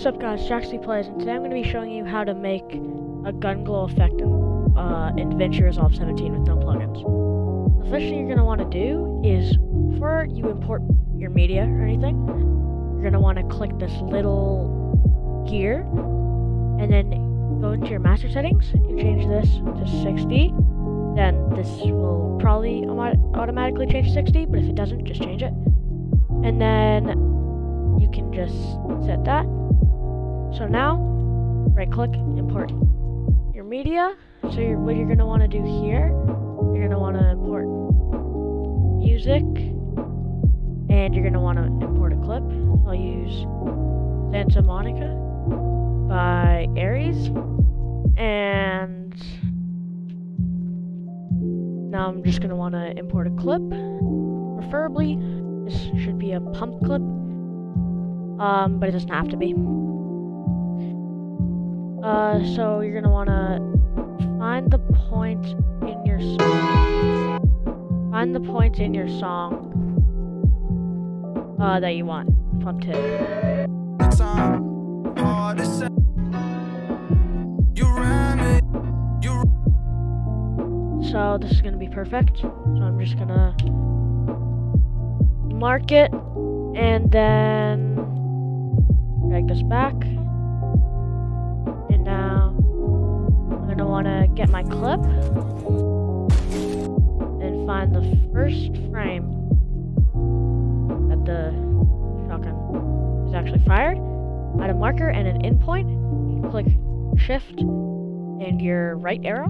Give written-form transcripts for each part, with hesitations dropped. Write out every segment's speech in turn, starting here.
What's up guys, Jaxieplayz, and today I'm going to be showing you how to make a gun glow effect in Davinci Resolve 17 with no plugins. The first thing you're going to want to do is, before you import your media or anything, you're going to want to click this little gear, and then go into your master settings, you change this to 60, then this will probably automatically change to 60, but if it doesn't, just change it. And then you can just set that. So now, right click, import your media. So what you're going to want to do here, you're going to want to import music, and you're going to want to import a clip. I'll use Santa Monica by Aries, and now I'm just going to want to import a clip. Preferably, this should be a pump clip, but it doesn't have to be. So you're gonna wanna find the point in your song. Find the point in your song that you want pump to. So this is gonna be perfect. So I'm just gonna mark it and then drag this back. Now, I'm going to want to get my clip and find the first frame that the shotgun is actually fired. Add a marker and an in point. You click Shift and your right arrow.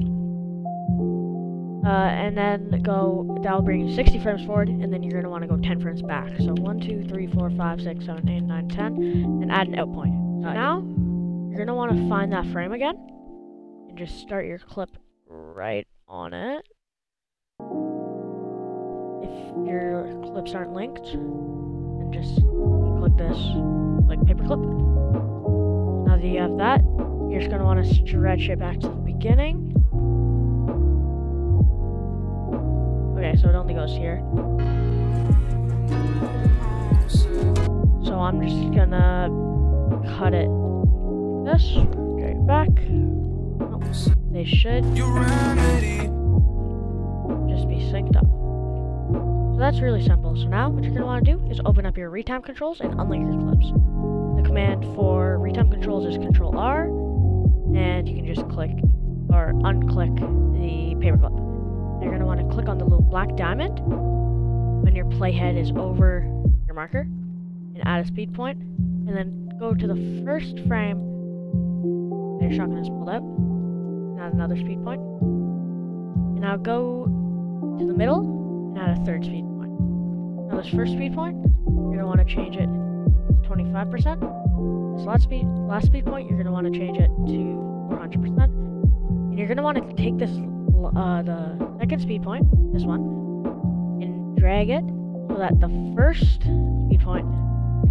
And then that'll bring you 60 frames forward, and then you're going to want to go 10 frames back. So 1, 2, 3, 4, 5, 6, 7, 8, 9, 10, and add an out point. Now, you're going to want to find that frame again, and just start your clip right on it. If your clips aren't linked, then just click this, like paperclip. Now that you have that, you're just going to want to stretch it back to the beginning. Okay, so it only goes here. So I'm just going to cut it this, drag it back. Oh, they should just be synced up. So that's really simple. So now what you're going to want to do is open up your retime controls and unlink your clips. The command for retime controls is Control R, and you can just click or unclick the paperclip. You're going to want to click on the little black diamond when your playhead is over your marker and add a speed point, and then go to the first frame your shotgun is pulled out, and add another speed point. And now go to the middle and add a third speed point. Now this first speed point, you're going to want to change it to 25%. This last speed point, you're going to want to change it to 400%. And you're going to want to take this, the second speed point, this one, and drag it so that the first speed point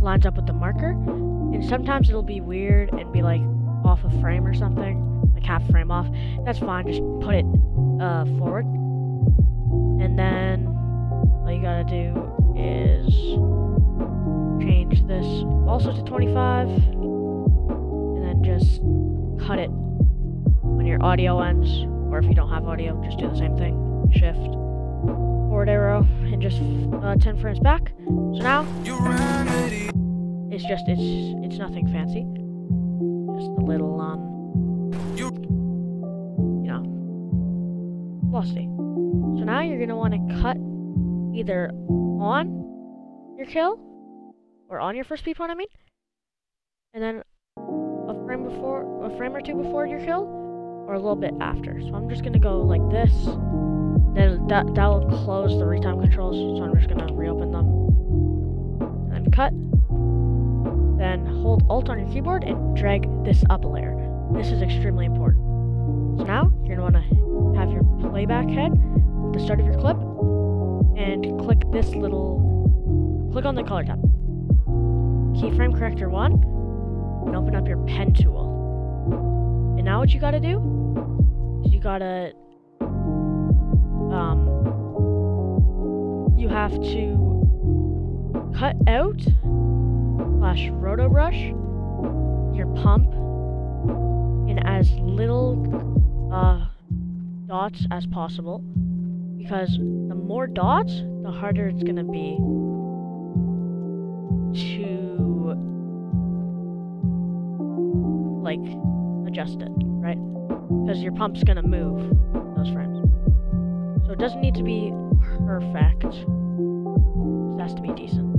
lines up with the marker. And sometimes it'll be weird and be like off a frame or something, like half a frame off. That's fine, just put it forward. And then all you gotta do is change this also to 25, and then just cut it when your audio ends, or if you don't have audio, just do the same thing. Shift, forward arrow, and just 10 frames back. So now it's nothing fancy. Just a little, velocity. So now you're going to want to cut either on your kill, or on your first speed point, and then a frame or two before your kill, or a little bit after. So I'm just going to go like this, then that will close the retime controls, so I'm just going to reopen them, and then cut. Then hold Alt on your keyboard and drag this up a layer. This is extremely important. So now, you're going to want to have your playback head at the start of your clip, and click on the color tab. Keyframe corrector 1, and open up your pen tool. And now what you gotta do, is you have to cut out /roto brush your pump in as little dots as possible, because the more dots, the harder it's gonna be to like adjust it, right? Because your pump's gonna move in those frames. So it doesn't need to be perfect. It has to be decent.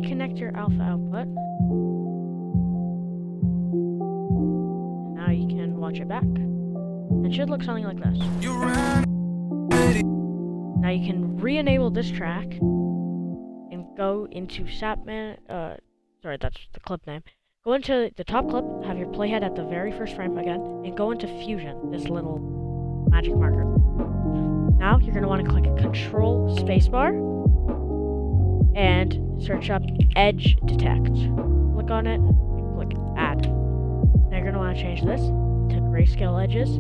Connect your alpha output. And now you can watch it back. It should look something like this. Now you can re-enable this track and go into Sapman. Sorry, that's the clip name. Go into the top clip, have your playhead at the very first frame again, and go into Fusion, this little magic marker thing. Now you're going to want to click Control Spacebar and search up Edge Detect. Click on it and click Add. Now you're going to want to change this to grayscale edges,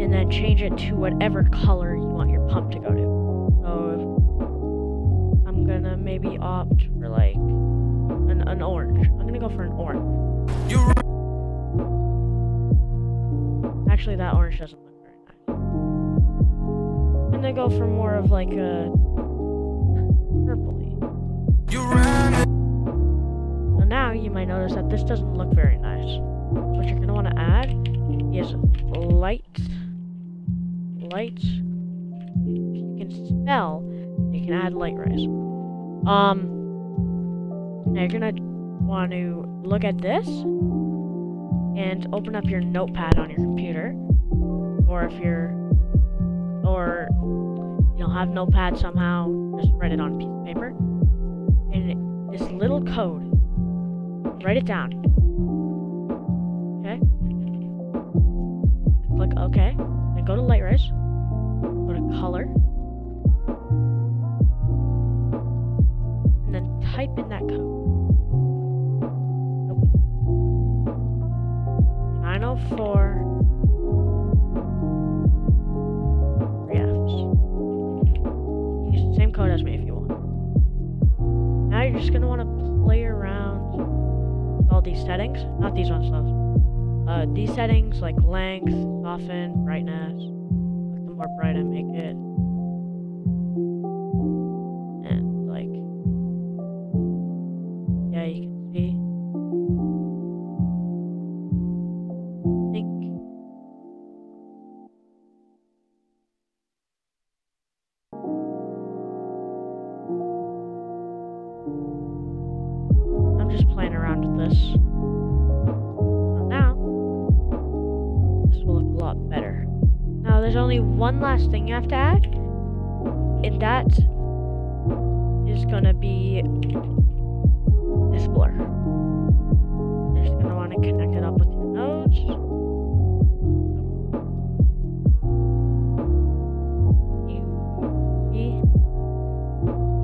and then change it to whatever color you want your pump to go to. So I'm going to maybe opt for like an orange. I'm going to go for an orange. Actually, that orange doesn't look very nice. I'm going to go for more of like a purpley. So now you might notice that this doesn't look very nice. So what you're going to want to add is lights. If you can spell, you can add light rays. Now you're going to want to look at this and open up your notepad on your computer, or if you don't have notepad somehow, just write it on a piece of paper. And this little code, write it down. Okay? Click OK. Then go to light rays. Go to color. And then type in that code. 904 3Fs. You can use the same code as me if you want. Now you're just going to want to play around with all these settings. Not these ones though. These settings like length, soften, brightness. The more bright I make it. And like, yeah, you can see. I'm just playing around with this. So now, this will look a lot better. Now there's only one last thing you have to add, and that is gonna be this blur. You're just gonna want to connect it up with your nodes. You see,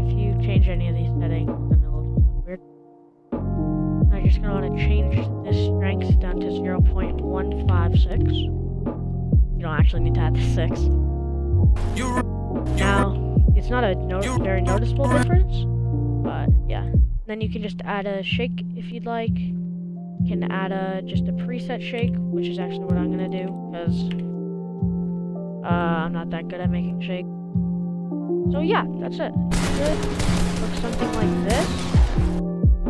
if you change any of these settings, then it'll just look weird. Now you're just gonna want to change this strength down to 0.156. You don't actually need to add the 6. Now, it's not a very noticeable difference, but yeah. Then you can just add a shake if you'd like. You can add just a preset shake, which is actually what I'm gonna do, because I'm not that good at making shake. So yeah, that's it. It looks something like this,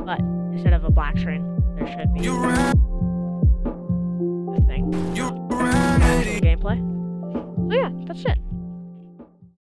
but instead of a black screen, there should be the thing. Gameplay. So yeah, that's it.